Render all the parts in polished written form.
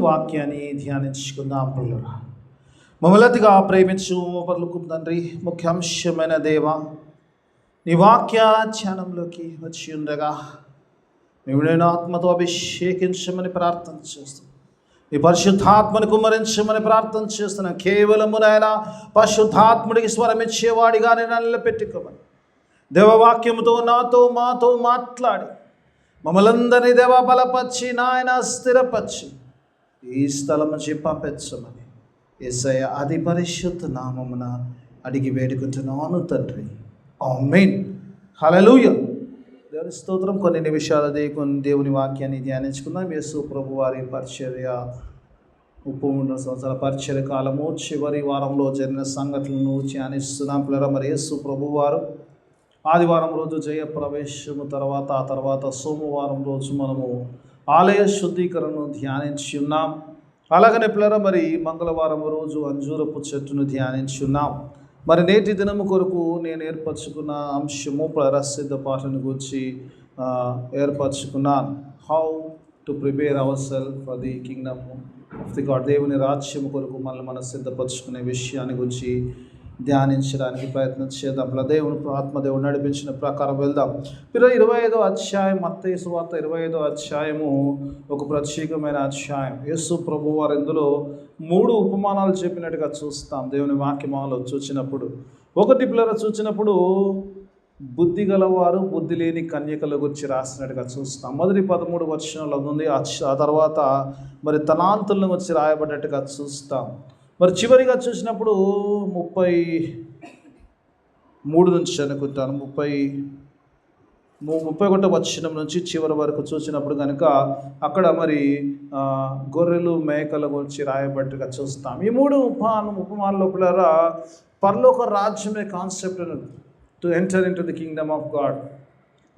వాక్యాన్ని ధ్యానించుకుందాం ప్రియులారా. మమ్మల్నిగా ప్రేమించు పరలోకపు తండ్రి, ముఖ్యాంశమైన దేవ, నీ వాక్య ధ్యానంలోకి వచ్చి ఉండగా మేము నేను ఆత్మతో అభిషేకించమని ప్రార్థన చేస్తున్నాం. నీ పరిశుద్ధాత్మను కుమ్మరించమని ప్రార్థన చేస్తున్నాం. కేవలము నాయన పరిశుద్ధాత్ముడికి స్వరం ఇచ్చేవాడిగా నేను నిలబెట్టుకోమని దేవవాక్యముతో నాతో మాతో మాట్లాడి మమ్మల్ందరినీ దేవ బలపరిచి నాయన స్థిరపరిచి ఈ స్థలం నుంచి పంపించమని యేసయ్య అతి పరిశుద్ధ నామమున అడిగి వేడుకుంటున్నాను తండ్రి, ఆమేన్. హల్లెలూయా. దేవుని స్తోత్రం. కొన్ని నిమిషాలు దేవుని వాక్యాన్ని ధ్యానించుకుందాం. యేసు ప్రభు వారి పరిచర్య 33 సంవత్సరాల పరిచర్య కాలము చివరి వారంలో జరిగిన సంఘటనలను ధ్యానిస్తున్నాం పిల్లరా. మరి యేసు ప్రభు వారు ఆదివారం రోజు జయప్రవేశము తర్వాత ఆ తర్వాత సోమవారం రోజు మనము ఆలయ శుద్ధీకరణను ధ్యానించి ఉన్నాం. అలాగనే పిల్లరా మరి మంగళవారం రోజు అంజూరపు చెట్టును ధ్యానించి ఉన్నాం. మరి నేటి దినము కొరకు నేను ఏర్పరచుకున్న అంశము ప్రసిద్ధ పాటను గురించి ఏర్పరచుకున్నాను. How to prepare our self for the kingdom of the God. దేవుని రాజ్యము కొరకు మనం సిద్ధపరచుకునే విషయాన్ని గురించి ధ్యానించడానికి ప్రయత్నం చేద్దాం. దేవుని ఆత్మదేవుడు నడిపించిన ప్రకారం వెళ్దాం. 25వ అధ్యాయం, మత్తయి సువార్త 25వ అధ్యాయము ఒక ప్రత్యేకమైన అధ్యాయం. యేసు ప్రభు వారు ఇందులో 3 ఉపమానాలు చెప్పినట్టుగా చూస్తాం దేవుని వాక్యమాలో చూసినప్పుడు. ఒకటి పిల్లలు చూసినప్పుడు బుద్ధి గలవారు బుద్ధి లేని కన్యకల గురించి రాసినట్టుగా చూస్తాం. మొదటి 13 వచనాలు ఉంది. ఆ తర్వాత మరి తలాంతులను వచ్చి రాయబడ్డట్టుగా చూస్తాం. మరి చివరిగా చూసినప్పుడు 33 నుంచి అనుకుంటాను, 31వ వచనం నుంచి చివరి వరకు చూసినప్పుడు కనుక అక్కడ మరి గొర్రెలు మేకల గురించి రాయబట్టుగా చూస్తాం. ఈ 3 ఉపమానాల లోపల పరలోక రాజ్యమే concept to enter in to the kingdom of God.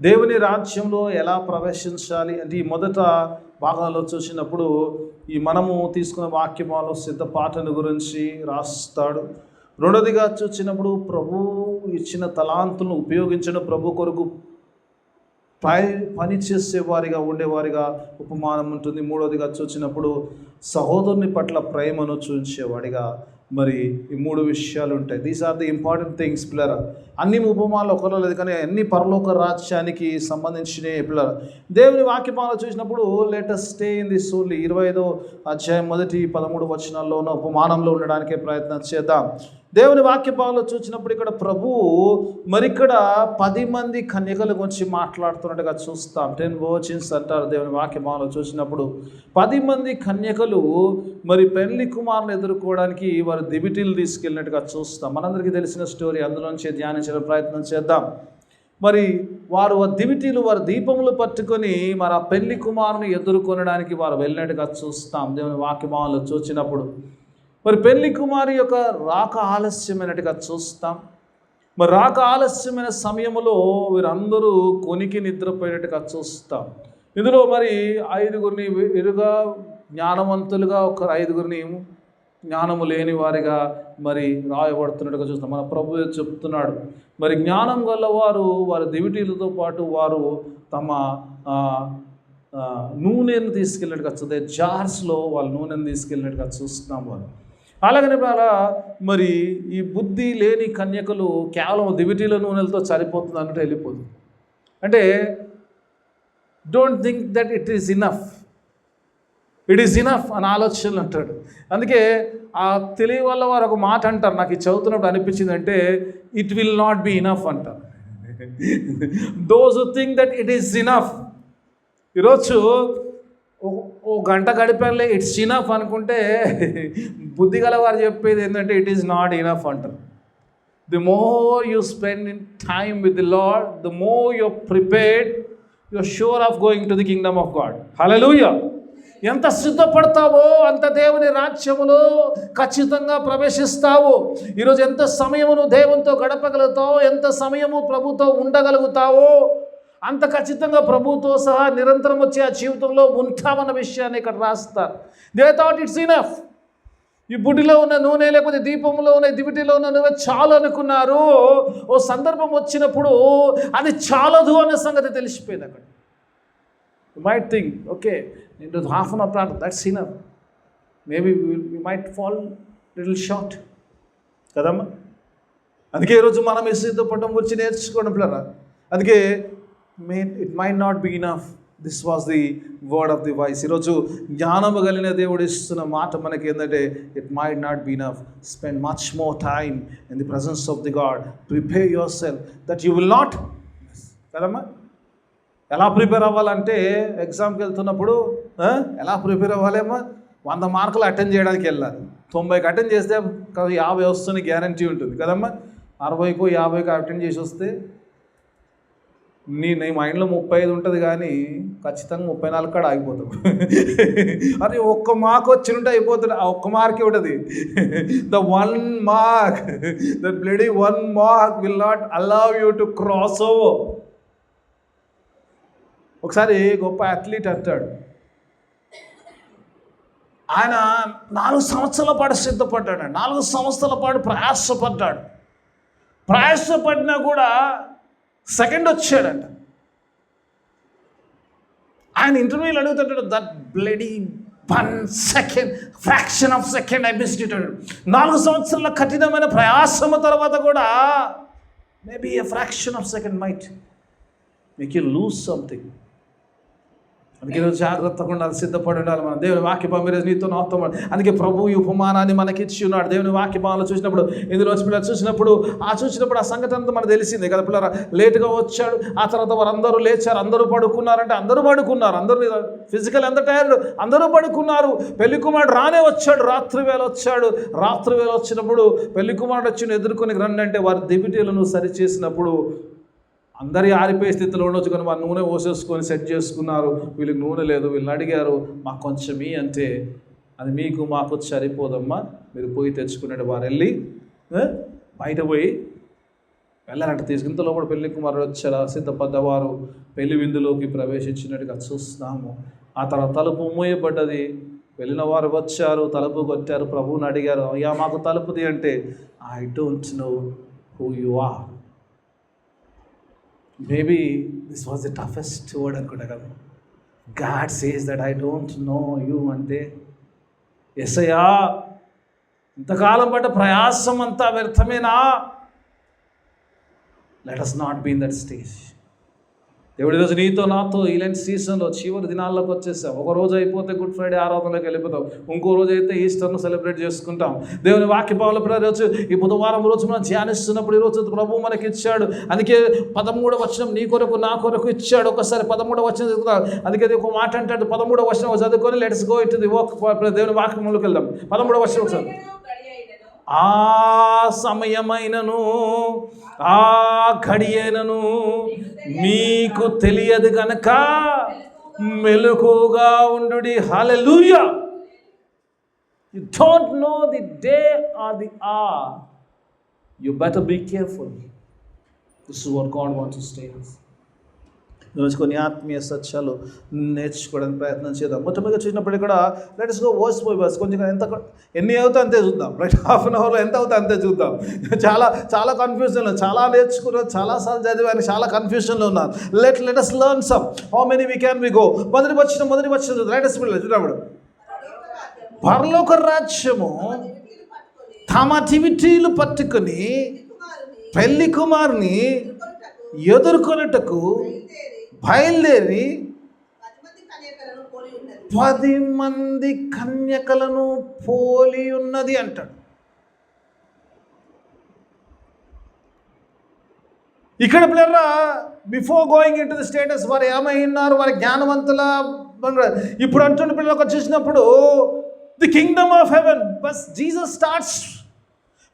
దేవుని రాజ్యంలో ఎలా ప్రవేశించాలి అంటే ఈ మొదట భాగంలో చూసినప్పుడు ఈ మనము తీసుకున్న వాక్యమాలో సిద్ధపాఠను గురించి రాస్తాడు. రెండోదిగా చూసినప్పుడు ప్రభు ఇచ్చిన తలాంతులను ఉపయోగించడం, ప్రభు కొరకు పని చేసేవారిగా ఉండేవారిగా ఉపమానం ఉంటుంది. మూడోదిగా చూసినప్పుడు సహోదరుని పట్ల ప్రేమను చూపించేవాడిగా మరి ఈ 3 విషయాలు ఉంటాయి. These are the important things పిల్లరా. అన్ని ఉపమానాలు ఒకలో లేదు కానీ అన్ని పరలోక రాజ్యానికి సంబంధించిన పిల్లరా. దేవుని వాక్యమాల చూసినప్పుడు let us stay in this only. 25వ అధ్యాయం మొదటి 13 వచనాల్లో ఉన్న ఉపమానంలో ఉండడానికే ప్రయత్నం చేద్దాం. దేవుని వాక్యభాగంలో చూసినప్పుడు ఇక్కడ ప్రభువు మరిక్కడ 10 మంది కన్యకల గురించి మాట్లాడుతున్నట్టుగా చూస్తాం. 10 వర్జిన్స్ అంటారు దేవుని వాక్యభాగంలో చూసినప్పుడు. 10 మంది కన్యకలు మరి పెళ్లి కుమారుని ఎదుర్కోవడానికి వారు దివిటీలు తీసుకెళ్ళినట్టుగా చూస్తాం. మనందరికీ తెలిసిన స్టోరీ, అందులోంచి ధ్యానించే ప్రయత్నం చేద్దాం. మరి వారు దివిటీలు, వారు దీపములు పట్టుకొని మరి ఆ పెళ్లి కుమారుని ఎదుర్కొనడానికి వారు వెళ్ళినట్టుగా చూస్తాం దేవుని వాక్యభాగంలో చూసినప్పుడు. మరి పెళ్లి కుమారి యొక్క రాక ఆలస్యమైనట్టుగా చూస్తాం. మరి రాక ఆలస్యమైన సమయంలో వీరందరూ కొనికి నిద్రపోయినట్టుగా చూస్తాం. ఇందులో మరి 5గురిని ఎరుగా జ్ఞానవంతులుగా, ఒక 5గురిని జ్ఞానము లేని వారిగా మరి రాయబడుతున్నట్టుగా చూస్తాం. మన ప్రభు చెప్తున్నాడు మరి జ్ఞానం గలవారు వారి దివిటీలతో పాటు వారు తమ నూనెను తీసుకెళ్ళినట్టుగా చూస్తే జార్స్లో వాళ్ళు నూనెను తీసుకెళ్ళినట్టుగా చూస్తున్నాం. వాళ్ళు అలాగనే మరి ఈ బుద్ధి లేని కన్యకలు కేవలం దివిటీల నూనెలతో సరిపోతుంది అన్నట్టు వెళ్ళిపోతుంది. అంటే don't think that it is enough అని ఆలోచనలు అంటాడు. అందుకే ఆ తెలివి వల్ల వారు ఒక మాట అంటారు, నాకు ఇది చదువుతున్నప్పుడు అనిపించింది అంటే, it will not be enough అంటారు. Those who think that it is enough. ఈరోజు ఓ గంట గడిపారులే ఇట్స్ ఇనఫ్ అనుకుంటే బుద్ధి గల వారు చెప్పేది ఏంటంటే ఇట్ ఈస్ నాట్ ఇనఫ్ అంటారు. The more you spend in time with the Lord, the more you prepared, you are sure of going to the kingdom of God. Hallelujah. ఎంత సిద్ధపడతావో అంత దేవుని రాజ్యములో ఖచ్చితంగా ప్రవేశిస్తావు. ఈరోజు ఎంత సమయమును దేవునితో గడపగలుగుతావో, ఎంత సమయము ప్రభుతో ఉండగలుగుతావో అంత ఖచ్చితంగా ప్రభుతో సహా నిరంతరం వచ్చే ఆ జీవితంలో ఉంటామన్న విషయాన్ని ఇక్కడ రాస్తారు. They thought it's enough. ఈ బుడ్డిలో ఉన్న నూనె లేకపోతే దీపంలో ఉన్న దివిటిలో ఉన్న నూనె చాలు అనుకున్నారు. ఓ సందర్భం వచ్చినప్పుడు అది చాలదు అనే సంగతి తెలిసిపోయింది. అక్కడ యు మైట్ థింక్ ఓకే నేను హాఫ్ అన్ అవర్ ప్రార్థన, that's enough. Maybe we might fall little short కదమ్మా. అందుకే ఈరోజు మనం ఈ సిద్ధపడడం గురించి నేర్చుకోవడం పిల్లరా. అందుకే it might not be enough. This was the word of the voice. ఈరోజు జ్ఞానము కలిగిన దేవుడు ఇస్తున్న మాట మనకి ఏంటంటే it might not be enough. Spend much more time in the presence of the God. Prepare yourself that you will not కదమ్మా. ఎలా ప్రిపేర్ అవ్వాలంటే ఎగ్జామ్కి వెళ్తున్నప్పుడు ఎలా ప్రిపేర్ అవ్వాలేమో 100 మార్కులు అటెండ్ చేయడానికి వెళ్ళాలి. 90కి అటెండ్ చేస్తే 50 వస్తుంది గ్యారంటీ ఉంటుంది కదమ్మా. 60కో 50కో అటెండ్ చేసి వస్తే నీ మైండ్లో 35 ఉంటుంది కానీ ఖచ్చితంగా 34 కాడ ఆగిపోతావు. అది ఒక్క మార్క్ వచ్చి ఉంటే అయిపోతుంది. ఆ ఒక్క మార్కే ఉంటుంది. The 1 mark, the bloody 1 mark will not allow you to cross over. ఒకసారి గొప్ప అథ్లీట్ అంటాడు, ఆయన 4 సంవత్సరాల పాటు సిద్ధపడ్డాడు. 4 సంవత్సరాల పాటు ప్రయాసపడ్డాడు. ప్రయాసపడినా కూడా సెకండ్ వచ్చాడంట. ఆయన ఇంటర్వ్యూలో అడుగుతాడు, that bloody 1 second, fraction of second I missed it. 4 సంవత్సరాల కఠినమైన ప్రయాసము తర్వాత కూడా maybe a fraction of second might make you lose something. అందుకే ఈరోజు జాగ్రత్తగా ఉండాలి, సిద్ధపడి ఉండాలి. మనం దేవుని వాక్య పంపిణీ నీతో నాతో. అందుకే ప్రభు ఈ ఉపమానాన్ని మనకి ఇచ్చి ఉన్నాడు. దేవుని వాక్య భావంలో చూసినప్పుడు, ఇందులో పిల్లలు చూసినప్పుడు ఆ సంగతి అంతా మనకు తెలిసిందే కదా. పిల్లల లేటుగా వచ్చాడు, ఆ తర్వాత వారందరూ లేచారు, అందరూ పడుకున్నారంటే అందరూ పడుకున్నారు. అందరూ ఫిజికల్ ఎంత టైర్డ్, అందరూ పడుకున్నారు. పెళ్లి కుమారుడు రానే వచ్చాడు, రాత్రి వేళ వచ్చాడు. రాత్రి వేళ వచ్చినప్పుడు పెళ్లి కుమారుడు వచ్చి ఎదుర్కొని రండి అంటే వారి దివిటీలను సరిచేసినప్పుడు అందరి ఆరిపోయే స్థితిలో ఉండొచ్చు కానీ వారు నూనె పోసేసుకొని సెట్ చేసుకున్నారు. వీళ్ళకి నూనె లేదు. వీళ్ళని అడిగారు, మాకు కొంచెం అంటే అది మీకు మాకు సరిపోదమ్మా, మీరు పోయి తెచ్చుకునేది. వారు వెళ్ళి బయట పోయి వెళ్ళారంట. తీసుకుంతలో కూడా పెళ్లి కుమారుడు వచ్చారు. సిద్ధపడ్డవారు పెళ్లి విందులోకి ప్రవేశించినట్టుగా చూస్తున్నాము. ఆ తర్వాత తలుపు మూయబడ్డది. వెళ్ళిన వారు వచ్చారు, తలుపు కొట్టారు, ప్రభువుని అడిగారు, అయ్యా మాకు తలుపుది అంటే I don't know who you are. Maybe this was the toughest word అనుకుంటా కదా. God says that I don't know you అంటే యేసయ్యా ఇంతకాలం పడ్డ ప్రయాసం అంతా వ్యర్థమేనా? Let us not be in that stage. దేవుడి రోజు నీతో నాతో ఇలాంటి సీజన్లో చివరి దినాల్లోకి వచ్చేసాం. ఒక రోజు అయిపోతే గుడ్ ఫ్రైడే ఆరాధనలోకి వెళ్ళిపోతాం. ఇంకో రోజు అయితే ఈస్టర్ను సెలబ్రేట్ చేసుకుంటాం. దేవుని వాక్య భావంలో రోజు ఈ బుధవారం రోజు మనం ధ్యానిస్తున్నప్పుడు ఈరోజు ప్రభు మనకి ఇచ్చాడు. అందుకే 13వ వచనం నీ కొరకు నా కొరకు ఇచ్చాడు. ఒకసారి 13వ వచనం చదువుతాం. అందుకే ఒక మాట అంటాడు, 13వ వచనం చదువుకొని let's go it the work. దేవుని వాక్యంలోకి వెళ్దాం. 13వ వచనం ఒకసారి. ఆ సమయమైనను ఆ ఘడియైనను మీకు తెలియదు గనక మెలకుగా ఉండుడి. హల్లెలూయా. You don't know the day or the hour. You better be careful. This is what God wants to say. ఈరోజు కొన్ని ఆత్మీయ సత్యాలు నేర్చుకోవడానికి ప్రయత్నం చేద్దాం. మొట్టమొదటిగా చూసినప్పుడు ఇక్కడ let us go verse by verse. కొంచెం ఎన్ని అవుతాయి అంతే చూద్దాం. రైట్, హాఫ్ అన్ అవర్లో ఎంత అవుతాయి అంతే చూద్దాం. చాలా కన్ఫ్యూజన్లో, చాలా నేర్చుకున్నాను, చాలాసార్లు చదివాను, చాలా కన్ఫ్యూజన్లో ఉన్నాను. Let us learn some. How many we can we go? మొదటి వచ్చిన లెట్ us చూద్దాం. పరలోక రాజ్యము తమ టివిటీలు పట్టుకొని పెళ్లి కుమారుని ఎదుర్కొనుటకు బయలుదేరి 10 మంది కన్యకలను పోలి ఉన్నది అంటాడు. ఇక్కడ పిల్లరా before going in to the status వారు ఏమై ఉన్నారు, వారి జ్ఞానవంతుల ఇప్పుడు అంటున్న పిల్లలకు చూసినప్పుడు the kingdom of haven. Bus Jesus starts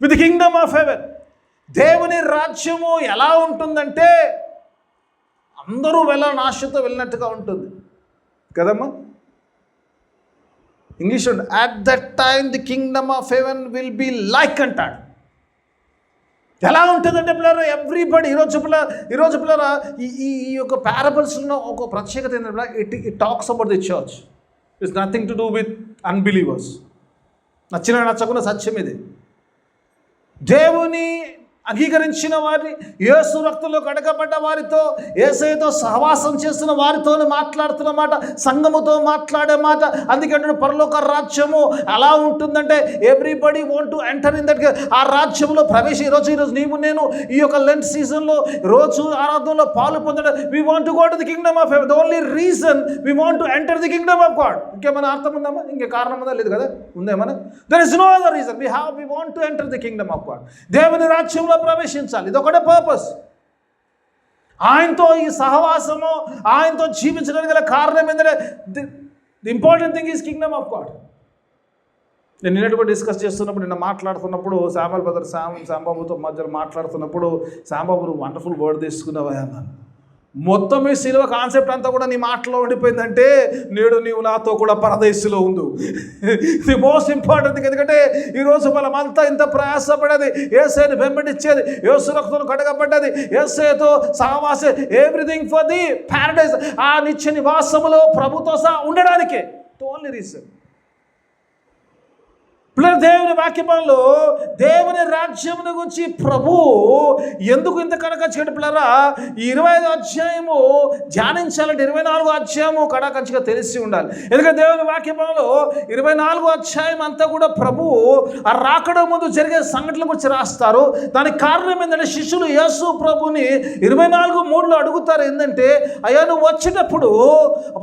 with the kingdom of haven. దేవుని రాజ్యము ఎలా ఉంటుందంటే అందరూ వెళ్ళాలని ఆశతో వెళ్ళినట్టుగా ఉంటుంది కదమ్మా. English at that time the kingdom of haven will be like అంటాడు. ఎలా ఉంటుందంటే పిల్లరా ఎవ్రీబడి ఈరోజు పిల్లరా ఈ యొక్క పారబుల్స్లో ఒక ప్రత్యేకత ఏంటంటే it talks about the church. It's nothing to do with unbelievers. నచ్చిన నచ్చకుండా సత్యం ఇది. దేవుని అంగీకరించిన వారిని, యేసు రక్తంలో కడగబడ్డ వారితో, యేసయ్యతో సహవాసం చేస్తున్న వారితోనే మాట్లాడుతున్న మాట, సంఘముతో మాట్లాడే మాట. అందుకంటే పరలోక రాజ్యము ఎలా ఉంటుందంటే everybody want to enter in that. ఆ రాజ్యంలో ఈరోజు నీవు నేను ఈ యొక్క లెంట్ సీజన్లో రోజు ఆరాధనలో పాలు పొందడం, we want to go to the kingdom of heaven. The only reason we want to enter the kingdom of God. ఇంకేమైనా అర్థం ఉందామా? ఇంకే కారణం ఉందా? లేదు కదా. ఉందేమన్నా? There is no other reason. We want to enter the kingdom of God. దేవుని రాజ్యంలో ప్రవేశించాలి. ఇది ఒకటే పర్పస్. ఆయనతో ఈ సహవాసము, ఆయనతో జీవించడానికి గల కారణం ఏంటంటే the important thing is Kingdom of God. నేను నిన్నటి కూడా డిస్కస్ చేస్తున్నప్పుడు, నిన్న మాట్లాడుతున్నప్పుడు శాంబాబుతో మధ్యలో మాట్లాడుతున్నప్పుడు, శాంబాబు నువ్వు వండర్ఫుల్ వర్డ్ తీసుకున్నావా అన్నాను. మొత్తం ఈ సిలువ కాన్సెప్ట్ అంతా కూడా నీ మాటలో ఉండిపోయిందంటే నేడు నీవు నాతో కూడా పరదేశంలో ఉండు. The most important thing. ఎందుకంటే ఈరోజు మనమంతా ఇంత ప్రయాసపడేది, యేసయ్యని వెంబడించేది, యేసు రక్తంలో కడగబడ్డది, యేసయ్యతో సహవాసే, ఎవ్రీథింగ్ ఫర్ ది ప్యారడైజ్, ఆ నిత్య నివాసములో ప్రభుతో సహా ఉండడానికే. Only reason. పిల్లలు, దేవుని వాక్యంలో దేవుని రాజ్యమును గురించి ప్రభు ఎందుకు ఇంత కడకచ్చిగా పిల్లరా 25వ అధ్యాయము ధ్యానించాలంటే 24వ అధ్యాయము కడకచ్చిగా తెలిసి ఉండాలి. ఎందుకంటే దేవుని వాక్యంలో 24వ అధ్యాయం అంతా కూడా ప్రభు ఆ రాకడ ముందు జరిగే సంఘటనల గురించి రాస్తారు. దానికి కారణం ఏంటంటే శిష్యులు యేసు ప్రభుని 24:3 అడుగుతారు. ఏంటంటే అయ్యా నువ్వు వచ్చేటప్పుడు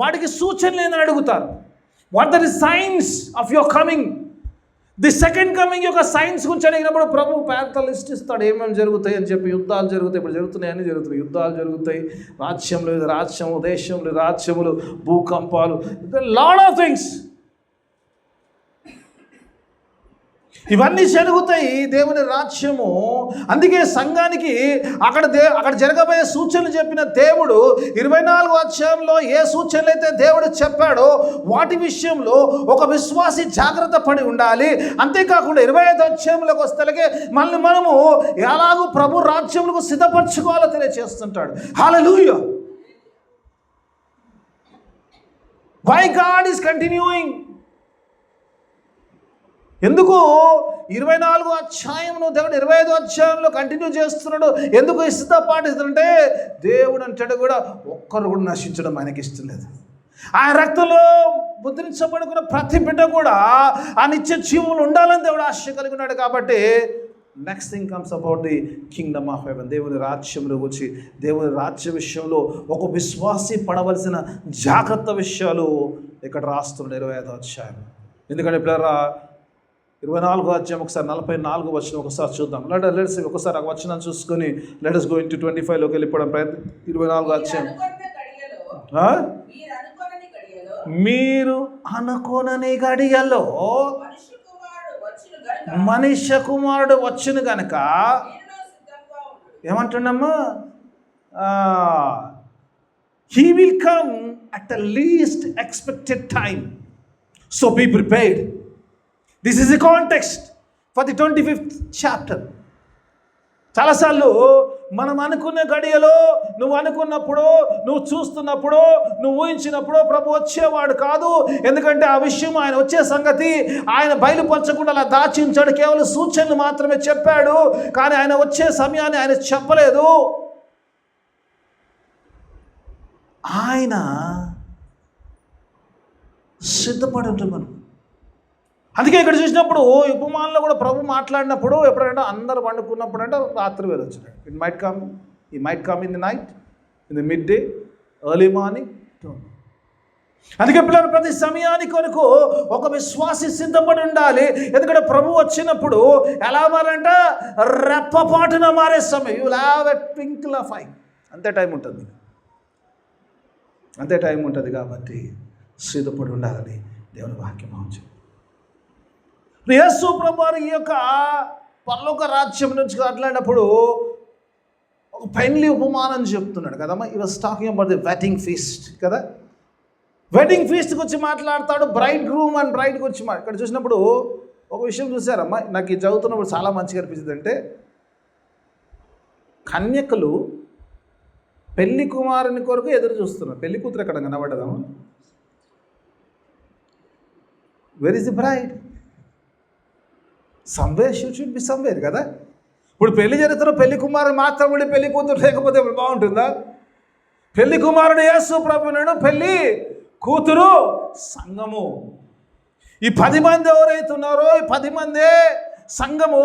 వాడికి సూచనలు ఏందని అడుగుతారు. What are the signs of your coming. The second coming యొక్క సైన్స్ గురించి అడిగినప్పుడు ప్రభు పెద్ద లిస్ట్ ఇస్తాడు, ఏమేమి జరుగుతాయి అని చెప్పి. యుద్ధాలు జరుగుతాయి, ఇప్పుడు జరుగుతున్నాయని జరుగుతున్నాయి. యుద్ధాలు జరుగుతాయి, రాజ్యములు రాజ్యము, దేశములు రాజ్యములు, భూకంపాలు, లాట్ ఆఫ్ థింగ్స్ ఇవన్నీ జరుగుతాయి దేవుని రాజ్యము. అందుకే సంఘానికి అక్కడ జరగబోయే సూచనలు చెప్పిన దేవుడు 24వ అధ్యాయంలో ఏ సూచనలు అయితే దేవుడు చెప్పాడో వాటి విషయంలో ఒక విశ్వాసి జాగ్రత్త పడి ఉండాలి. అంతేకాకుండా 25వ అధ్యాయంలోకి వస్తేలకే మనము ఎలాగూ ప్రభు రాజ్యములకు సిద్ధపరచుకోవాలో తెలియజేస్తుంటాడు. Hallelujah. Why God is continuing. ఎందుకు 24వ అధ్యాయంలో దేవుడు 25వ అధ్యాయంలో కంటిన్యూ చేస్తున్నాడు? ఎందుకు ఇష్టత పాటిస్తుందంటే దేవుడు అంటాడు కూడా ఒక్కరు కూడా నశించడం ఆయనకి ఇష్టం లేదు. ఆయన రక్తంలో ముద్రించబడుకున్న ప్రతి బిడ్డ కూడా ఆ నిత్య జీవులు ఉండాలని దేవుడు ఆశ కలిగి ఉన్నాడు. కాబట్టి next thing comes about the kingdom of haven. దేవుని రాజ్యంలో వచ్చి దేవుని రాజ్య విషయంలో ఒక విశ్వాసి పడవలసిన జాగ్రత్త విషయాలు ఇక్కడ రాస్తున్నాడు 25వ అధ్యాయం. ఎందుకంటే పిల్లరా 24వ అధ్యాయం ఒకసారి 44 వచనం ఒకసారి చూద్దాం. లెట్స్ ఒకసారి ఆ వచనం చూసుకొని లెట్స్ గో ఇంటూ 25లోకి వెళ్ళిపోవడం ప్రయత్నం. 24వ అధ్యాయం. మీరు అనుకోనని గడియలో మనుష్య కుమారుడు వచ్చును గనక ఏమంటున్నాము, he will come at the least expected time, so be prepared. This is the context for the 25th chapter. చాలాసార్లు మనం అనుకున్న గడియలో, నువ్వు అనుకున్నప్పుడు, నువ్వు చూస్తున్నప్పుడు, నువ్వు ఊహించినప్పుడు ప్రభు వచ్చేవాడు కాదు. ఎందుకంటే ఆ విషయం, ఆయన వచ్చే సంగతి ఆయన బయలుపరచకుండా అలా దాచించాడు. కేవలం సూచనలు మాత్రమే చెప్పాడు, కానీ ఆయన వచ్చే సమయాన్ని ఆయన చెప్పలేదు. ఆయన సిద్ధపడి ఉంటాం మనం. అందుకే ఇక్కడ చూసినప్పుడు ఉపమానంలో కూడా ప్రభు మాట్లాడినప్పుడు ఎప్పుడంటే అందరు వండుకున్నప్పుడు అంటే రాత్రి వేళ వచ్చినాడు. He might come in the night, in the mid day, early morning. అందుకే పిల్లలు ప్రతి సమయానికి కొరకు ఒక విశ్వాసి సిద్ధపడి ఉండాలి. ఎందుకంటే ప్రభు వచ్చినప్పుడు ఎలా మారంట, రెప్పపాటున మారే సమయం. You will have a twinkle of I. అంతే టైం ఉంటుంది కాబట్టి సిద్ధపడి ఉండాలని దేవుని వాక్యం అవుతుంది. యేసు ప్రభువారు ఈ యొక్క పరలోక రాజ్యం నుంచి మాట్లాడినప్పుడు ఒక పెళ్లి ఉపమానం చెప్తున్నాడు కదమ్మా. ఈ was talking about the wedding feast కదా. వెడ్డింగ్ ఫీస్ట్ గురించి మాట్లాడతాడు, బ్రైడ్ గ్రూమ్ అండ్ బ్రైడ్ గురించి. ఇక్కడ చూసినప్పుడు ఒక విషయం చూసారమ్మా, నాకు ఇది చదువుతున్నప్పుడు చాలా మంచిగా అనిపించింది. అంటే కన్యకలు పెళ్లి కుమారుని కొరకు ఎదురు చూస్తున్నారు. పెళ్లి కూతురు ఎక్కడ కనబడ్డదమ్మా? Where is the bride? Somewhere she should be somewhere కదా. ఇప్పుడు పెళ్లి చరిత్రలో పెళ్లి కుమారుడు మాత్రం ఉండి పెళ్లి కూతురు లేకపోతే ఇప్పుడు బాగుంటుందా? పెళ్లి కుమారుడు యేసు ప్రభువును, పెళ్లి కూతురు సంఘము. ఈ 10 మంది ఎవరైతే ఉన్నారో ఈ 10 మందే సంఘము.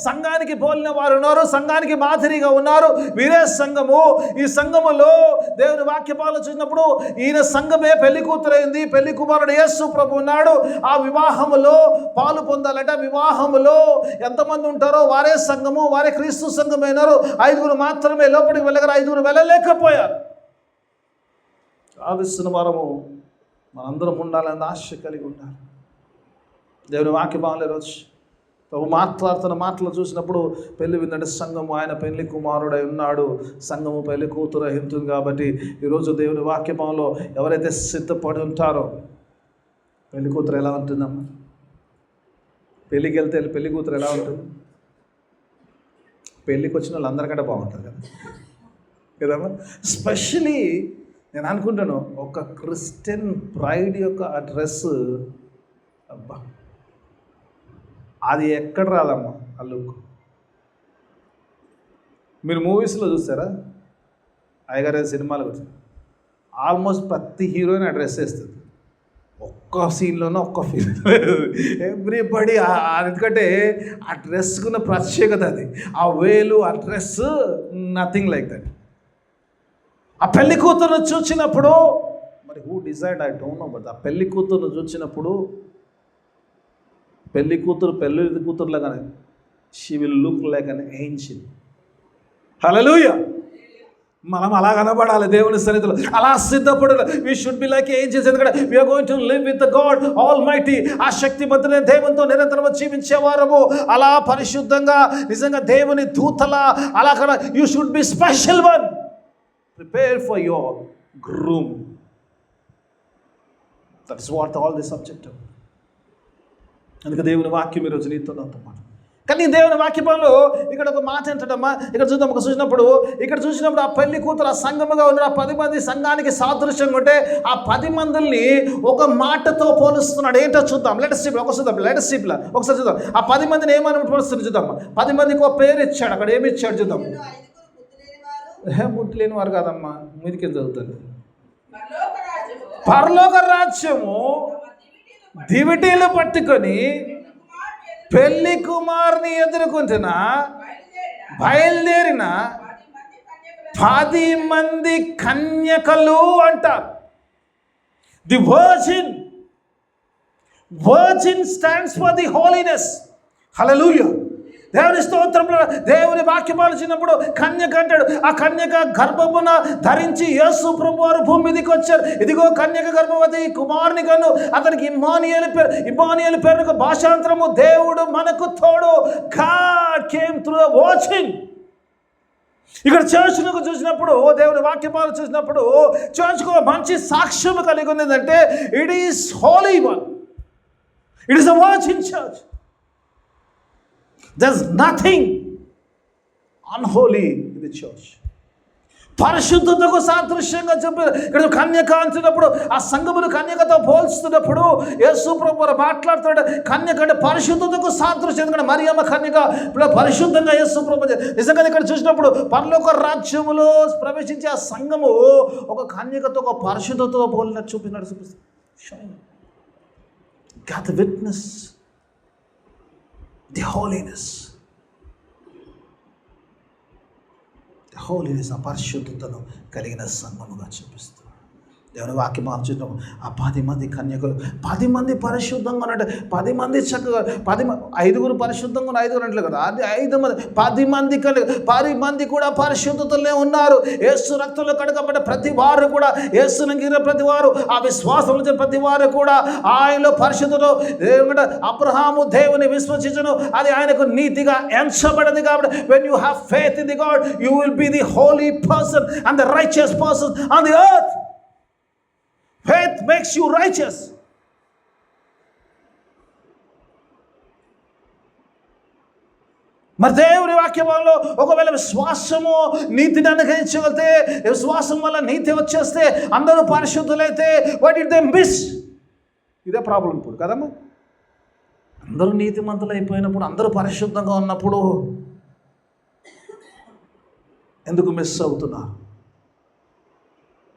సంఘానికి పోలిన వారు ఉన్నారు, సంఘానికి మాదిరిగా ఉన్నారు, వీరే సంఘము. ఈ సంఘములో దేవుని వాక్యపాలు చూసినప్పుడు ఈయన సంఘమే పెళ్లి కూతురైంది, పెళ్లి కుమారుడు యేసు ప్రభు ఉన్నాడు. ఆ వివాహములో పాలు పొందాలంటే వివాహములో ఎంతమంది ఉంటారో వారే సంఘము, వారే క్రీస్తు సంఘమైనారు. 5 మాత్రమే లోపలికి వెళ్ళగారు, 5 వెళ్ళలేకపోయారు. ఆదిస్తున్న వారము మనందరం ఉండాలని ఆశ కలిగి ఉండాలి. దేవుని వాక్యపాలు ఈరోజు ప్రభు మాట్లాడుతున్న మాటలు చూసినప్పుడు పెళ్లి విందంటే సంఘము, ఆయన పెళ్లి కుమారుడై ఉన్నాడు, సంఘము పెళ్లి కూతురు అయింటుంది. కాబట్టి ఈరోజు దేవుని వాక్యభావంలో ఎవరైతే సిద్ధపడి ఉంటారో పెళ్లి కూతురు ఎలా ఉంటుందమ్మా? పెళ్ళికి వెళ్తే పెళ్లి కూతురు ఎలా ఉంటుంది? పెళ్ళికి వచ్చిన వాళ్ళు అందరికంటే బాగుంటుంది కదా కదమ్మా. స్పెషలీ నేను అనుకుంటాను ఒక క్రిస్టియన్ బ్రైడ్ యొక్క ఆ డ్రెస్, అబ్బా అది ఎక్కడ రాదమ్మా ఆ లుక్. మీరు మూవీస్లో చూస్తారా? అయ్యగారు సినిమాలకు వచ్చారు, ఆల్మోస్ట్ ప్రతి హీరోయిన్ ఆ డ్రెస్ వేస్తుంది. ఒక్క సీన్లోనూ ఒక్క ఫీల్ ఎవ్రీబడి. ఎందుకంటే ఆ డ్రెస్కున్న ప్రత్యేకత అది, ఆ వేలు, ఆ డ్రెస్, నథింగ్ లైక్ దట్. ఆ పెళ్లి కూతురును చూసినప్పుడు మరి who decide I don't know, but ఆ పెళ్లి కూతురును చూసినప్పుడు పెళ్లి కూతురు లాగానే she will look like an angel. Hallelujah. మనం అలా కనబడాలి దేవుని సన్నిధిలో, అలా సిద్ధపడాలి. We should be like angels. ఎందుకంటే we are going to live with the God almighty. ఆ శక్తిమంతుడైన దేవునితో నిరంతరం జీవించేవారము. అలా పరిశుద్ధంగా నిజంగా దేవుని దూతల అలా కదా. You should be special one. Prepare for your groom. That is what all the subject. అందుకే దేవుని వాక్యం ఈరోజు నీతో మాట. కానీ దేవుని వాక్యంలో ఇక్కడ ఒక మాట ఏంటమ్మా, ఇక్కడ చూద్దాం. ఇక్కడ చూసినప్పుడు ఆ పెళ్లి కూతురు ఆ సంఘముగా ఉన్న 10 మంది సంఘానికి సాదృశ్యంగా ఉంటే ఆ 10 మందిని ఒక మాటతో పోలుస్తున్నాడు. ఏంటో చూద్దాం. ఒకసారి చూద్దాం. ఆ 10 మందిని ఏమని పోలుస్తుంది చూద్దాం. 10 మందికి ఒక పేరు ఇచ్చాడు. అక్కడ ఏమి ఇచ్చాడు చూద్దాం. బుద్ధి లేని వారు కాదమ్మా, మీదికి చదువుతుంది. పరలోక రాజ్యము దివిటీలు పట్టుకొని పెళ్లి కుమారుని ఎదుర్కొంటున్నా బయలుదేరిన 10 మంది కన్యకలు అంటారు. The virgin stands for the holiness. Hallelujah. దేవుని స్తోత్రంలో దేవుని వాక్యపాలు చిన్నప్పుడు కన్యక అంటాడు. ఆ కన్యక గర్భమున ధరించి యేసు ప్రభు వారు భూమి మీదకి వచ్చారు. ఇదిగో కన్యక గర్భవతి, కుమారుని కను, అతనికి ఇమ్మానుయేలు పేరు భాషాంతరము, దేవుడు మనకు తోడు. God came through the watching. ఇక్కడ చర్చ్ను చూసినప్పుడు దేవుని వాక్యపాలు చూసినప్పుడు చర్చ్కు మంచి సాక్ష్యం కలిగి ఉంది. అంటే it is Holi one, it is a watching church. There's nothing unholy in the church. పరిశుద్ధతకు సాదృశ్యంగా చెప్పారు. ఇక్కడ కన్యక అంటున్నప్పుడు ఆ సంఘమును కన్యకతో పోల్చుతున్నప్పుడు యేసు ప్రభువు మాట్లాడుతున్నాడు. కన్యక అంటే పరిశుద్ధతకు సాదృశ్యం. ఎందుకంటే మరియమ్మ కన్యక ఇప్పుడు పరిశుద్ధంగా యేసు ప్రభు నిజంగా ఇక్కడ చూసినప్పుడు పరలోక రాజ్యములో ప్రవేశించే ఆ సంఘము ఒక కన్యకతో ఒక పరిశుద్ధతతో పోలినట్టు చూపిస్తున్నాడు. Got the witness. The holiness, ఆ పరిశుద్ధతను కలిగిన సంఘముగా చూపిస్తుంది. దేవుని వాక్యం మార్చుతాం. ఆ 10 మంది కన్యకులు, 10 మంది పరిశుద్ధంగా ఉన్నట్టు, 10 మంది చక్కగా, 5 పరిశుద్ధంగా ఉన్న 5 అంటే కదా, అది 5 మంది, 10 మంది 10 మంది కూడా పరిశుద్ధతలే ఉన్నారు. యేసు రక్తంలో కడగబడ్డ ప్రతి వారు కూడా, యేసును గిరిన ప్రతి వారు, ఆ విశ్వాసం వచ్చిన ప్రతి వారు కూడా ఆయనలో పరిశుద్ధత. దేవుడు అబ్రహాము దేవుని విశ్వసించును, అది ఆయనకు నీతిగా ఎంచబడింది. కాబట్టి when you have faith in the God, you will be the holy person and the righteous person on the earth. Faith makes you righteous. మరి దేవుని వాక్యంలో ఒకవేళ విశ్వాసము నీతిని అనుగ్రహించగలిగితే, విశ్వాసం వల్ల నీతి వచ్చేస్తే, అందరూ పరిశుద్ధులైతే, వాట్ డిడ్ దే మిస్? ఇదే ప్రాబ్లం ఇప్పుడు కదమ్మా. అందరూ నీతిమంతులు అయిపోయినప్పుడు, అందరూ పరిశుద్ధంగా ఉన్నప్పుడు ఎందుకు మిస్ అవుతున్నారు?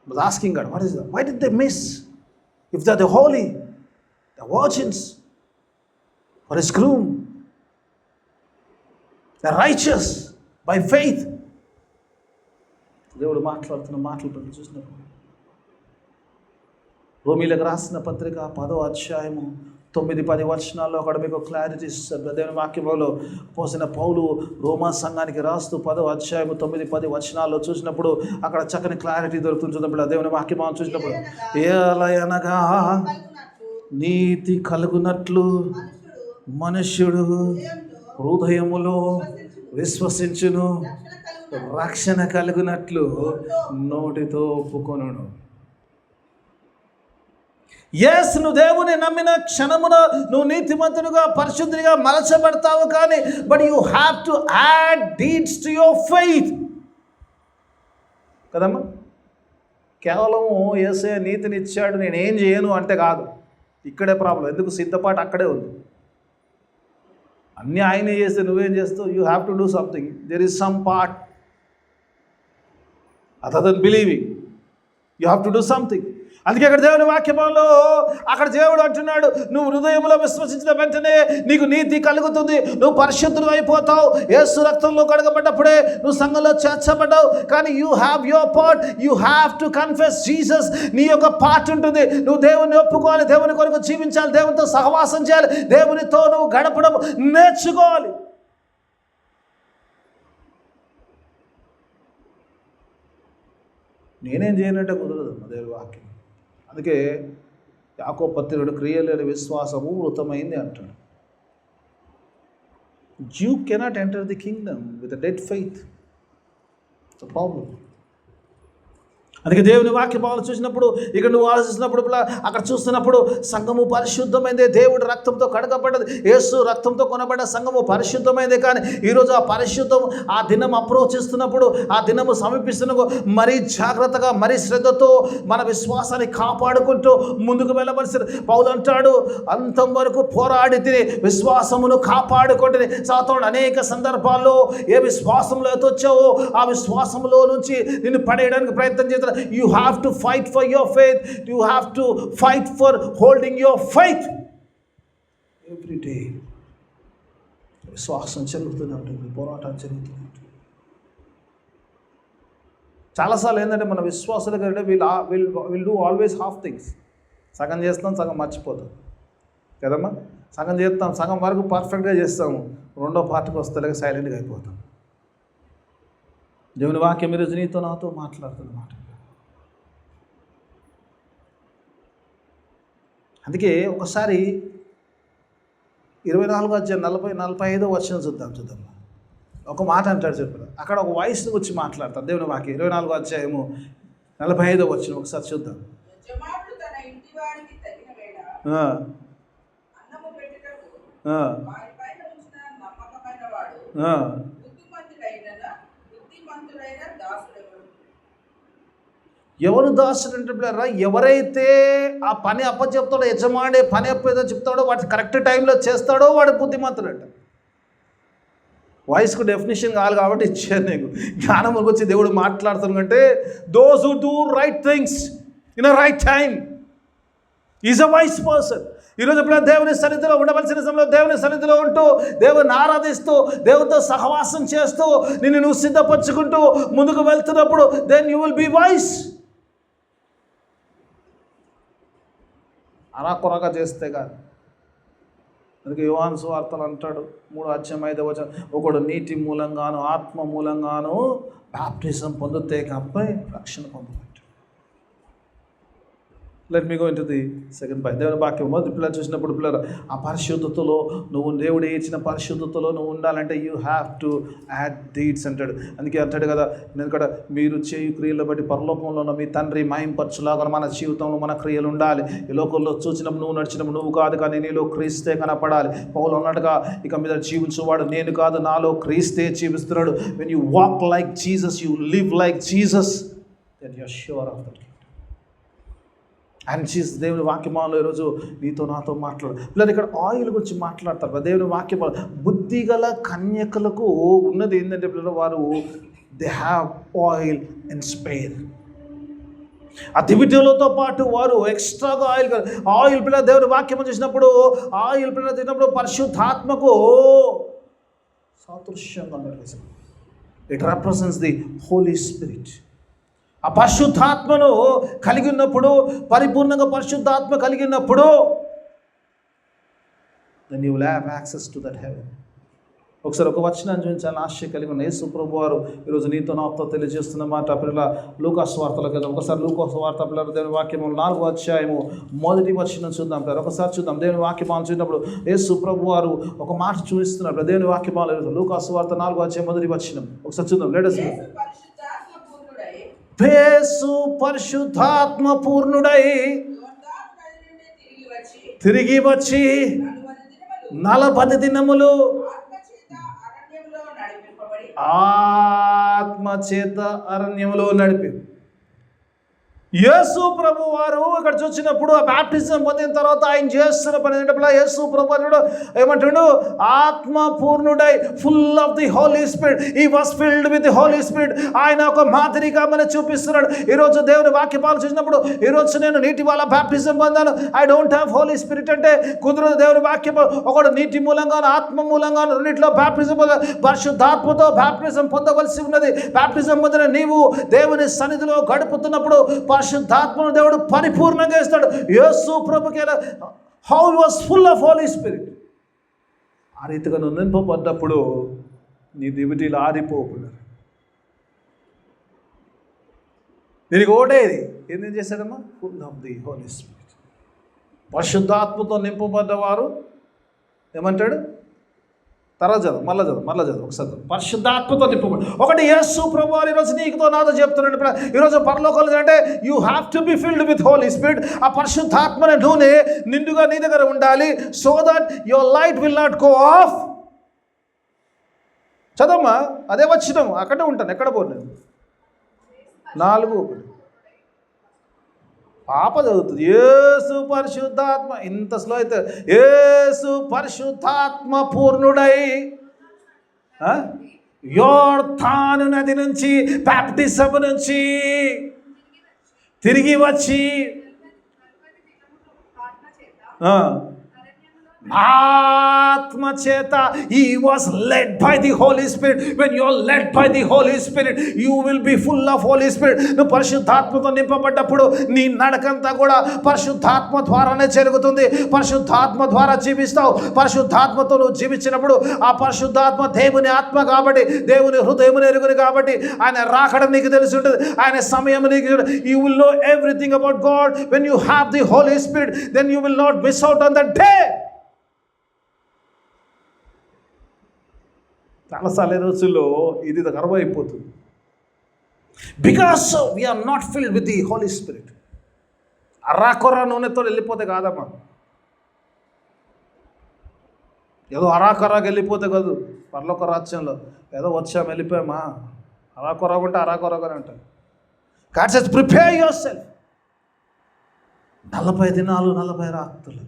was asking God, what is that? Why did they miss? If they are the holy, the virgins, for his groom, the righteous by faith. దేవుడు మాట్లాడుతున్న మాటలు చూసినప్పుడు రోమీలకు రాసిన పత్రిక 10వ అధ్యాయము 9-10 వచనాల్లో అక్కడ మీకు క్లారిటీ ఇస్తారు. దేవుని వాక్యంలో పోసిన పౌలు రోమా సంఘానికి రాస్తూ 10వ అధ్యాయము 9-10 వచనాల్లో చూసినప్పుడు అక్కడ చక్కని క్లారిటీ దొరుకుతుంది. చూసినప్పుడు దేవుని వాక్యం చూసినప్పుడు ఏలయనగా నీతి కలుగునట్లు మనుష్యుడు హృదయములో విశ్వసించును, రక్షణ కలుగునట్లు నోటితో ఒప్పుకొనును. నువ్వు దేవుని నమ్మిన క్షణమున నువ్వు నీతిమంతునిగా పరిశుద్ధిగా మలచబడతావు, కానీ but you have to add deeds to your faith కదమ్మా. కేవలము యేసయ్య నీతిని ఇచ్చాడు నేనేం చేయను అంటే కాదు. ఇక్కడే ప్రాబ్లం. ఎందుకు? సిద్ధపాటు అక్కడే ఉంది. అన్నీ ఆయనే చేస్తే నువ్వేం చేస్తావు? You have to do something. There is some part other than believing. You have to do something. అందుకే అక్కడ దేవుని వాక్యంలో అక్కడ దేవుడు అంటున్నాడు, నువ్వు హృదయంలో విశ్వసించిన వెంటనే నీకు నీతి కలుగుతుంది, నువ్వు పరిశుద్ధుడు అయిపోతావు. యేసు రక్తంలో కడగబడ్డప్పుడే నువ్వు సంఘంలో చేర్చబడ్డావు. కానీ you have your part. You have to confess Jesus. నీ యొక్క పార్ట్ ఉంటుంది. నువ్వు దేవుని ఒప్పుకోవాలి, దేవుని కొరకు జీవించాలి, దేవునితో సహవాసం చేయాలి, దేవునితో నువ్వు గడపడం నేర్చుకోవాలి. నేనేం చేయనంటే కుదరదు దేవుని వాక్యం. అందుకే యాకోబు పత్రికడు క్రియలు లేని విశ్వాసము మృతమైంది అంటాడు. You cannot enter the kingdom with a dead faith. It's a problem. అందుకే దేవుని వాక్య భావాలు చూసినప్పుడు ఇక్కడ నువ్వు ఆలోచిస్తున్నప్పుడు అక్కడ చూస్తున్నప్పుడు సంఘము పరిశుద్ధమైందే, దేవుడి రక్తంతో కడగబడ్డది, యేసు రక్తంతో కొనబడ్డ సంఘము పరిశుద్ధమైందే. కానీ ఈరోజు ఆ పరిశుద్ధం ఆ దినం అప్రోచ్ చేస్తున్నప్పుడు, ఆ దినము సమీపిస్తున్నప్పుడు మరీ జాగ్రత్తగా మరీ శ్రద్ధతో మన విశ్వాసాన్ని కాపాడుకుంటూ ముందుకు వెళ్ళవలసిన పౌలు అంటాడు, అంతం వరకు పోరాడి తిని విశ్వాసమును కాపాడుకుంటే. సాతానుడు అనేక సందర్భాల్లో ఏ విశ్వాసంలో అయితే వచ్చావో ఆ విశ్వాసంలో నుంచి నిన్ను పడేయడానికి ప్రయత్నం చేస్తారు. You have to fight for your faith. You have to fight for holding your faith every day. విశ్వాసం జరుగుతూనే ఉంటుంది, పోరాటం జరుగుతూనే ఉంటుంది. చాలాసార్లు ఏంటంటే మన విశ్వాసాలు కంటే will do always half things. సగం చేస్తాం, సగం మర్చిపోతాం కదమ్మా. సగం చేస్తాం, సగం వరకు పర్ఫెక్ట్గా చేస్తాము, రెండో పార్ట్కి వస్తే సైలెంట్గా అయిపోతాం. దేవుని వాక్యం ఈరోజు నీతో నాతో మాట్లాడుతున్నమాట. అందుకే ఒకసారి 24వ అధ్యాయం 45వ వచనం చూద్దాం. ఒక మాట అంటాడు చెప్పారు. అక్కడ ఒక వాయిస్ని వచ్చి మాట్లాడతారు దేవుని వాక్యం. 24వ అధ్యాయము 45వ వచనం ఒకసారి చూద్దాం. ఎవరు దాసుడు అంటే పిల్లరా, ఎవరైతే ఆ పని అప్పచెప్తాడో, యజమాని పని అప్పేదో చెప్తాడో వాటి కరెక్ట్ టైంలో చేస్తాడో వాడు బుద్ధిమంతుడు అంట. వాయిస్కు డెఫినేషన్ కావాలి కాబట్టి ఇచ్చాను నీకు. జ్ఞానం వచ్చి దేవుడు మాట్లాడుతాను అంటే those who do right things in a right time is a wise person. ఈరోజు ఎప్పుడైనా దేవుని సన్నిధిలో ఉండవలసిన సమయంలో దేవుని సన్నిధిలో ఉంటూ, దేవుని ఆరాధిస్తూ, దేవునితో సహవాసం చేస్తూ, నువ్వు సిద్ధపరచుకుంటూ ముందుకు వెళ్తున్నప్పుడు then you will be wise. అరాకొరగా చేస్తే కాదు. అందుకే యోహాను సువార్తలు అంటాడు 3:5 ఒకడు నీటి మూలంగాను ఆత్మ మూలంగాను బాప్టిజం పొందితే కాబట్టి రక్షణ పొందబట్టు. Let me go into the second point. దేవుని వాక్యం మొదటి పిల్లలు చూసినప్పుడు పిల్లలు ఆ పరిశుద్ధతలో నువ్వు దేవుడు ఇచ్చిన పరిశుద్ధతలో నువ్వు ఉండాలంటే you have to add deeds అంటాడు. అందుకే అంటాడు కదా, నేను ఇక్కడ మీరు చేయు క్రియలు బట్టి పరలోకంలో ఉన్న మీ తండ్రి మహింపరచులాగా మన జీవితంలో మన క్రియలు ఉండాలి. ఈ లోకంలో చూసినప్పుడు నువ్వు నడిచినప్పుడు నువ్వు కాదు కానీ నీలో క్రీస్తే కనపడాలి. పౌలు అన్నట్టుగా ఇక మీద జీవించేవాడు నేను కాదు, నాలో క్రీస్తే జీవిస్తున్నాడు. When you walk like Jesus, you live like Jesus, then you are sure of that. And Jesus దేవుని వాక్యమాలో ఈరోజు నీతో నాతో మాట్లాడు. పిల్లలు ఇక్కడ ఆయిల్ గురించి మాట్లాడతారు. దేవుని వాక్యమాల బుద్ధి గల కన్యకలకు ఉన్నది ఏంటంటే పిల్లలు వారు they have oil and spare. ఆ దివిటీలతో పాటు వారు ఎక్స్ట్రాగా ఆయిల్ పిల్ల దేవుని వాక్యం చేసినప్పుడు, ఆయిల్ పిల్ల తిన్నప్పుడు పరిశుద్ధాత్మకు సాదృశ్యంగా నడిపిస్తుంది. It represents the Holi spirit. ఆ పరిశుద్ధాత్మను కలిగి ఉన్నప్పుడు, పరిపూర్ణంగా పరిశుద్ధాత్మ కలిగి ఉన్నప్పుడు, then you will have access to that heaven. ఒకసారి ఒక వచనాన్ని చూపించాలని ఆశ కలిగి ఉన్న యేసు ప్రభువు వారు ఈరోజు నీతో నాతో తెలియజేస్తున్న మాట పిల్లల లూకాసు వార్తలకు వెళ్దాం. ఒకసారి లూకాసు వార్త పిల్లల దేవుని వాక్యము 4వ అధ్యాయము 1వ వచనం చూద్దాం పిల్లలు. ఒకసారి చూద్దాం. దేవుని వాక్యమాలను చూసినప్పుడు యేసు ప్రభువు వారు ఒక మాట చూపిస్తున్నారు. దేవుని వాక్యమాలు లూకాసు వార్త 4వ అధ్యాయం 1వ వచనం ఒకసారి చూద్దాం. లెట్ us యేసు పరిశుద్ధాత్మ పూర్ణుడై తిరిగి వచ్చి 40 దినములు ఆత్మ చేత అరణ్యంలో నడిపి. యేసు ప్రభు వారు ఇక్కడ చూసినప్పుడు ఆ బ్యాప్టిజం పొందిన తర్వాత ఆయన చేస్తున్న పని ఏంటంటే, యేసు ప్రభు ఏమంటాడు, ఆత్మ పూర్ణుడై, full of the Holi Spirit. He was filled with the Holi Spirit. ఆయన ఒక మాదిరిగా మనకు చూపిస్తున్నాడు. ఈరోజు దేవుని వాక్యపాలు చూసినప్పుడు, ఈరోజు నేను నీటి వల్ల బ్యాప్టిజం పొందాను, I don't have holy spirit అంటే కుదరదు. దేవుని వాక్యం ఒకడు నీటి మూలంగాను ఆత్మ మూలంగాను రెండింటిలో బ్యాప్టిజం పరిశుద్ధాత్మతో బ్యాప్టిజం పొందవలసి ఉన్నది. బ్యాప్టిజం పొందిన నీవు దేవుని సన్నిధిలో గడుపుతున్నప్పుడు పరిశుద్ధాత్మను దేవుడు పరిపూర్ణంగా ఇస్తాడు. యేసు ప్రభుకి how he was full of holy spirit. ఆ రీతిగా నువ్వు నింపబడ్డప్పుడు నీ దివిటీలు ఆరిపోకుండా దీనికి ఒకటేది ఏం చేశాడమ్మా, full of the Holi Spirit. పరిశుద్ధాత్మతో నింపబడ్డవారు ఏమంటాడు, తర్వాత చదువు, మళ్ళీ చదువు ఒకసారి. పరిశుద్ధాత్మతో నింపబడి ఒకటి యేసు ప్రభువు ఈరోజు నీకుతో నాతో చెప్తున్నాడు. ఈరోజు పరలోకంలో అంటే you have to be filled with Holy spirit. ఆ పరిశుద్ధాత్మని నూనె నిండుగా నీ దగ్గర ఉండాలి. So that your light will not go off. చదమ్మా, అదే వచ్చినాము అక్కడే ఉంటాను, ఎక్కడ పోలేదు. 4:1 పాప చదువుతుంది. యేసు పరిశుద్ధాత్మ, ఇంత స్లో అయితే, యేసు పరిశుద్ధాత్మ పూర్ణుడై యోర్దాను నది నుంచి, బాప్టిజం నుంచి తిరిగి వచ్చి ఆత్మ చేత. He was led by the Holy Spirit. When you are led by the Holy Spirit, you will be full of Holy Spirit. నువ్వు పరిశుద్ధాత్మతో నింపబడ్డప్పుడు నీ నడకంతా కూడా పరిశుద్ధాత్మ ద్వారానే జరుగుతుంది. పరిశుద్ధాత్మ ద్వారా జీవిస్తావు. పరిశుద్ధాత్మతో నువ్వు జీవించినప్పుడు ఆ పరిశుద్ధాత్మ దేవుని ఆత్మ కాబట్టి, దేవుని హృదయమును ఎరుగుని కాబట్టి, ఆయన రాకడ నీకు తెలిసి ఉంటుంది, ఆయన సమయం నీకు. You will know everything about God. When you have the Holy Spirit, then you will not miss out on that day. చాలాసార్లు రోజుల్లో ఇది గర్వమైపోతుంది. Because we are not filled with the Holi Spirit. అరాకొర నూనెతో వెళ్ళిపోతే కాదమ్మా, ఏదో అరాకొరాగా వెళ్ళిపోతే కాదు. పరలోక రాజ్యంలో ఏదో వచ్చాము వెళ్ళిపోయామా, అరాకొరాగా ఉంటే అరాకొరాగానే అంటారు. God says prepare your self. 40 దినాలు 40 రాత్రులు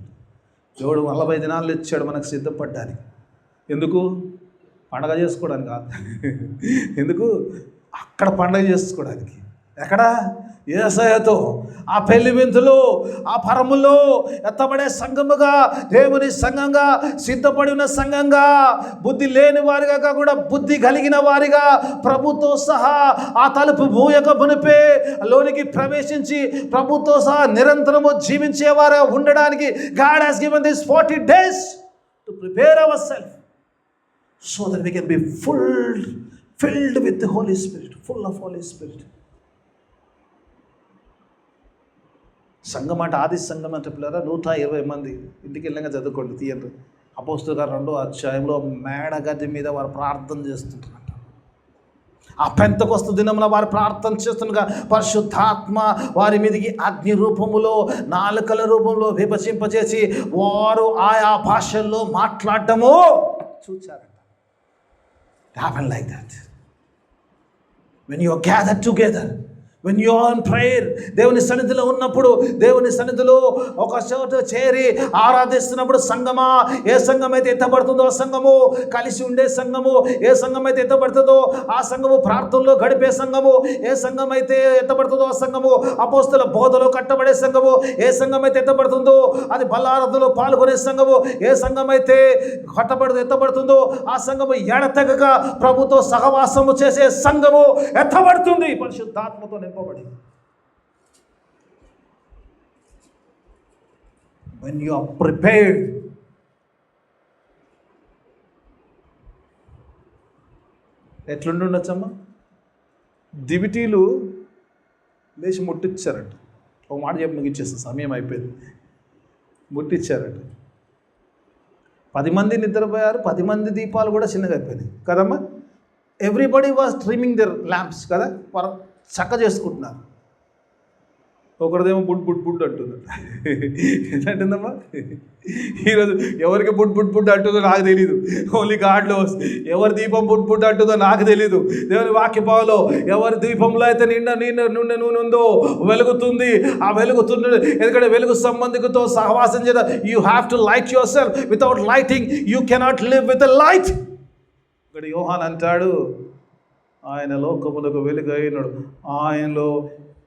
దేవుడు 40 దినాలు ఇచ్చాడు మనకు సిద్ధపడ్డానికి. ఎందుకు? పండగ చేసుకోవడానికి కాదు. ఎందుకు? అక్కడ పండగ చేసుకోవడానికి. ఎక్కడ? యేసయ్యతో ఆ పెళ్లి విందులో, ఆ పరములో ఎత్తబడే సంఘముగా, దేవుని సంఘంగా, సిద్ధపడి ఉన్న సంఘంగా, బుద్ధి లేని వారిగా కాకుండా బుద్ధి కలిగిన వారిగా, ప్రభుతో సహా ఆ తలుపు మూయక మునిపే లోనికి ప్రవేశించి ప్రభుతో సహా నిరంతరము జీవించేవారు ఉండడానికి God has given these 40 days to prepare ourselves so that we can be filled with the Holy Spirit, full of Holy Spirit. సంఘం అంటే ఆది సంఘం అంటే పిల్లరా 120 మంది. ఇంటికి వెళ్ళాక చదువుకోండి, తీయండి. అపోస్తలుల 2వ అధ్యాయంలో మేడగది మీద వారు ప్రార్థన చేస్తుంటారంట. ఆ పెంతెకొస్తు దినమున వారు ప్రార్థన చేస్తుండగా పరిశుద్ధాత్మ వారి మీదకి అగ్ని రూపములో, నాలుకల రూపంలో విభజింపజేసి వారు ఆయా భాషల్లో మాట్లాడటము చూచారంట. It happened like that. When you are gathered together, when you are in prayer, దేవుని సన్నిధిలో ఉన్నప్పుడు, దేవుని సన్నిధిలో ఒక చోట చేరి ఆరాధిస్తున్నప్పుడు, సంఘమా, ఏ సంఘం అయితే ఎత్తబడుతుందో ఆ సంఘము, కలిసి ఉండే సంఘము, ఏ సంఘం అయితే ఎత్తబడుతుందో ఆ సంఘము, ప్రార్థనలో గడిపే సంఘము, ఏ సంఘం అయితే ఎత్తబడుతుందో ఆ సంఘము, అపోస్తల బోధలో కట్టబడే సంఘము, ఏ సంఘం అయితే ఎత్తబడుతుందో అది బల్లారథంలో పాల్గొనే సంఘము, ఏ సంఘం అయితే ఎత్తబడుతుందో ఆ సంఘము ఎడతెగక ప్రభుతో సహవాసము చేసే సంఘము ఎత్తబడుతుంది, పరిశుద్ధాత్మతో నింపబడి. When you are prepared, ఎట్లుండొచ్చమ్మా? దివిటీలు లేచి ముట్టించారట. ఒక మాట చెప్పి ముగిచ్చేస్తా, సమయం అయిపోయింది. ముట్టించారట. 10 మంది నిద్రపోయారు, 10 మంది దీపాలు కూడా చిన్నగా అయిపోయినాయి కదమ్మా. Everybody was trimming their lamps కదా, చక్క చేసుకుంటున్నారు. ఒకరిదేమో బుడ్ బుడ్ బుడ్ అంటున్నారు. ఏంటంటుందమ్మా? ఈరోజు ఎవరికి బుడ్ బుడ్ బుడ్ అంటుందో నాకు తెలీదు. ఓన్లీ గాడ్లో ఎవరి దీపం బుడ్ బుడ్ అంటుందో నాకు తెలీదు. దేవుని వాక్యభావంలో ఎవరి దీపంలో అయితే నూనె ఉందో వెలుగుతుంది. ఆ వెలుగుతుంది ఎందుకంటే వెలుగు సంబంధికుతో సహవాసం చేత you have to light your self. Without lighting you cannot live with a light. ఇక్కడ యోహాన్ అంటాడు, ఆయన లోకములకు వెలుగైనడు, ఆయనలో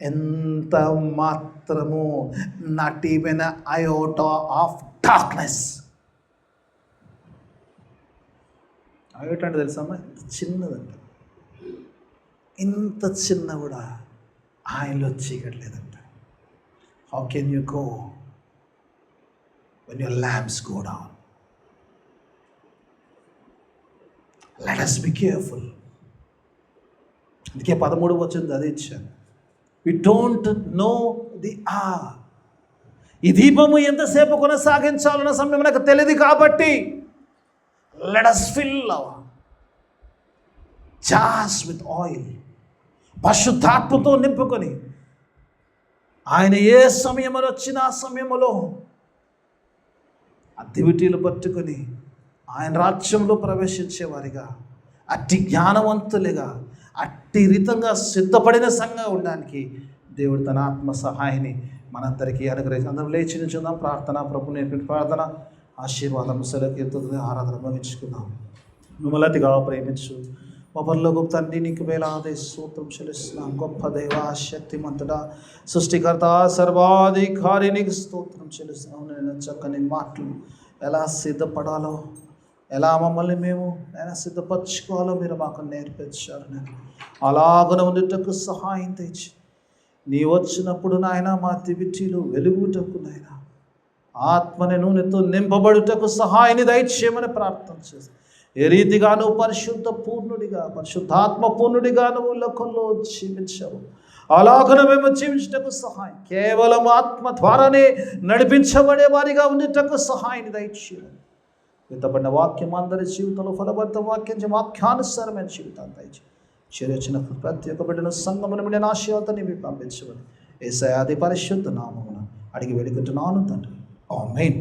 ఎంత మాత్రము not even iota of darkness. Iota అంటే తెలుసమ్మా? ఇంత చిన్నదంట, ఇంత చిన్న కూడా ఆయనలో చీకట్లేదంట. How can you go when your lamps go down? Let us be careful. అందుకే 13 వచ్చింది, అది ఇచ్చాను. We don't know the hour. ఈ దీపము ఎంతసేపు కొనసాగించాలన్న సమయం నాకు తెలియదు కాబట్టి let us fill our jars with oil. పరిశుద్ధాత్మతో నింపుకొని ఆయన ఏ సమయంలో వచ్చినా ఆ సమయంలో ఆ దివిటీలు పట్టుకొని ఆయన రాజ్యంలో ప్రవేశించేవారిగా, అట్టి జ్ఞానవంతులుగా, అట్టి రీతంగా సిద్ధపడిన సంఘంగా ఉండడానికి దేవుడు తన ఆత్మ సహాయాన్ని మనందరికీ అనుగ్రహించి. అందరం లేచి నిల్చుందాం. ప్రార్థన, ప్రభు నేర్పిన ప్రార్థన, ఆశీర్వాదం, సెలకీర్తుని ఆరాధన ముగించుకుందాం. మిమ్మల్ని అతిగా ప్రేమించు మా పరలోకపు తండ్రి, నీకు వేలాది స్తోత్రం చెల్లిస్తున్నాం. గొప్ప దేవా, శక్తిమంతుడా, సృష్టికర్త, సర్వాధికారి, నీకు స్తోత్రం చెల్లిస్తున్నాం. నేను చక్కని మాటలు ఎలా సిద్ధపడాలో, ఎలా మమ్మల్ని మేము నేను సిద్ధపరచుకోవాలో మీరు మాకు నేర్పించారు. నేను అలాగనే ఉండేటకు సహాయం తెచ్చి, నీ వచ్చినప్పుడు నాయన మా దివిటీలు వెలుగుటకు నాయన ఆత్మని నూనెతో నింపబడుటకు సహాయాన్ని దయచేయమని ప్రార్థన చేసి, ఏ రీతిగా నువ్వు పరిశుద్ధ పూర్ణుడిగా, పరిశుద్ధాత్మ పూర్ణుడిగా నువ్వు లోకంలో జీవించావు, అలాగనే మేము జీవించటకు సహాయం, కేవలం ఆత్మ ద్వారానే నడిపించబడే వారిగా ఉండేటకు సహాయాన్ని దయచేయమని, విత్తబడిన వాక్యం అందరి జీవితంలో ఫలభరిత వాక్యానుసారమైన జీవితాన్ని దయచేసి, చేరొచ్చిన ప్రతి ఒక్క బిడ్డను సంఘమును బిడ్డను ఆశీర్వాదాన్ని మీరు పంపించమని యేసయ్య అతి పరిశుద్ధ నామమున అడిగి వేడుకుంటున్నాను తండ్రి. ఆమేన్.